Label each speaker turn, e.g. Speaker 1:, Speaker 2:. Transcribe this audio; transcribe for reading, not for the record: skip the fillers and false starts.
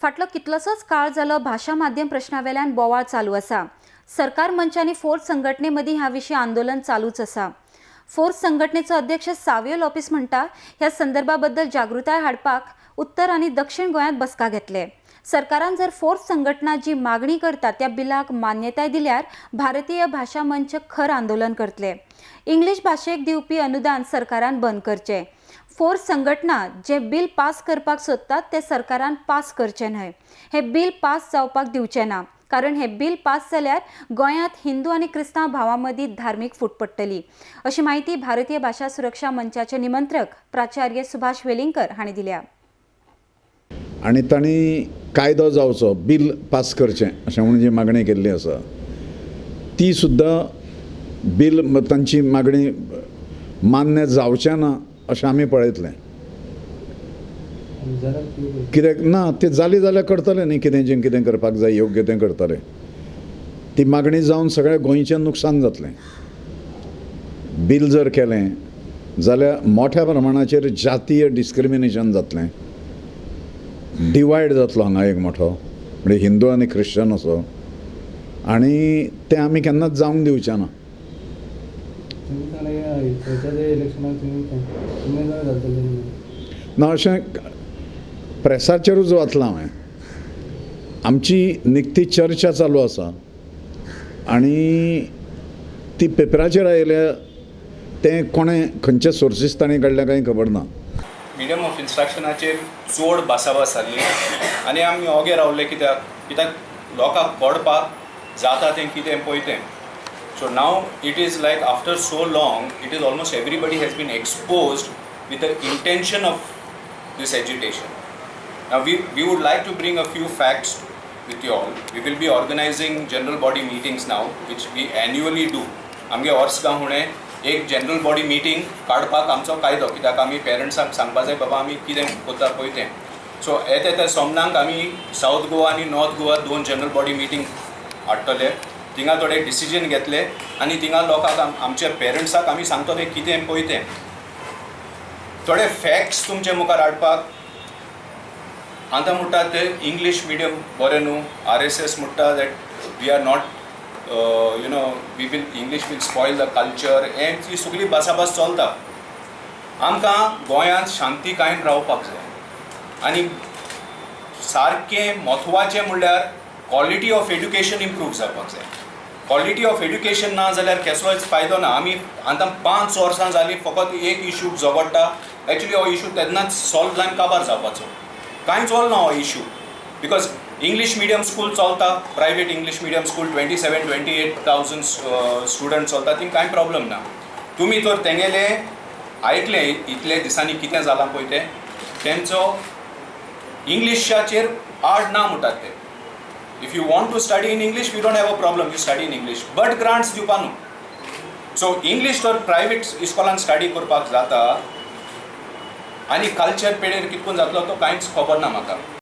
Speaker 1: फाटलो कितलोसोच काळ जालो भाषा माध्यम प्रश्नावेल्यान बोवाळ चालू आसा। सरकार मंच आनी फोर्स संघटने मदीं ह्या विशीं आंदोलन चालूच आसा। फोर्स संघटनेचो अध्यक्ष सावियो लोपिस म्हणटा ह्या संदर्भा बद्दल जागृताय हाडपाक उत्तर आनी दक्षिण गोंयांत बसका घेतले। सरकारान जर फोर्स संघटना जी मागणी करता त्या बिलाक मान्यताय दिल्यार भारतीय भाषा मंच खर आंदोलन करतले। इंग्लीश भाषेक दिवपी अनुदान सरकारान बंद करचे। फोर्स संघटना जे बिल पास करपाक सोदतात ते सरकारान पास करचे न्हय। हे बिल पास जावपाक दिवचे ना, कारण हे बिल पास जाल्यार गोंयांत हिंदू आनी क्रिस्तांव भावां मदीं धार्मीक फूट पडटली, अशी माहिती भारतीय भाषा सुरक्षा मंचाचे निमंत्रक प्राचार्य सुभाष वेलिंगकर हांणी दिल्या।
Speaker 2: आनी तांणी कायदो जावचो, बिल पास करचें अशें म्हणून जी मागणी केल्ली आसा ती सुद्दां बिल तांची मागणी मान्य जावचें ना अशें आमी पळयतलें। कित्याक ना तें जाली जाल्यार करतले न्ही, कितें जें कितें करपाक जाय योग्य तें करतले। ती मागणी जावन सगळ्या गोंयचें नुकसान जातलें। बिल जर केलें जाल्यार मोठ्या प्रमाणाचेर जातीय डिस्क्रिमिनेशन जातलें, डिवायड जातलो हांगा एक मोठो, म्हणजे हिंदू आनी ख्रिश्चन असो, आनी तें आमी केन्नाच जावंक दिवचें ना। ना अशें प्रेसाचेरूच वाचलां हांवें। आमची निखटी चर्चा चालू आसा आनी ती पेपराचेर आयल्या तें कोणें खंयचे सोर्सीस ताणें काडल्या कांय खबर ना।
Speaker 3: मिडियम ऑफ इन्स्ट्रक्शनाचेर चड भासाभास जाल्ली आनी आमी ओगे रावले कित्याक लोकांक पडपाक जाता तें कितें पळयतें। So now it is like after so long, it is almost everybody has been exposed with the intention of this agitation. Now we would like to bring a few facts with you all. We will be organizing general body meetings now, which we annually do. आमगे वर्सगांव हुणे एक general body meeting काडपाक आमचो कायदो, कित्याक आमी पेरंट्सांक सांगपा जाय बाबा आमी कितें कोत्ता पळय तें। सो येता सोमनाक आमी साउथ गोवा आनी north Goa 2 general body meeting हाडटले। थिंगा थोडे डिसिजन घेतले आनी थिंगा लोकांक आमच्या पेरंट्साक आमी सांगतले कितें पळय तें। थोडे फॅक्ट्स तुमचे मुखार हाडपाक आतां म्हणटा ते इंग्लीश मिडियम बरें न्हू, RSS म्हणटा that we are not English will spoil the culture, हें ती सगळी भासाभास चलता। आमकां गोंयांत शांतीकायेन रावपाक जाय आनी सारकें म्हत्वाचें म्हणल्यार क्वॉलिटी ऑफ एड्युकेशन इम्प्रूव जावपाक जाय। क्वॉलिटी ऑफ एड्युकेशन ना जाल्यार केसलोच फायदो ना। आमी आतां 5 वर्सां जालीं फकत एक इशू झगडटा। एक्चुली हो इशू तेन्नाच सॉल्व जावन काबार जावपाचो, कांयच चलना हो issue, because English medium school चलता, private English medium school 27-28,000 student चलता, थिंग कांय प्रॉब्लम ना। तुमी तर तेंगेले आयकले इतले दिसांनी कितें जालां पळय तें, तेंचो इंग्लिशाचेर आड ना म्हणटात ते। If you want to study in English, we don't have a problem, you study in English, but grants दिवपा न्हू। So English तर प्रायवेट इस्कॉलान स्टडी करपाक जाता आनी कल्चर पेडेर कितकून जातलो तो कांयच खबर ना म्हाका।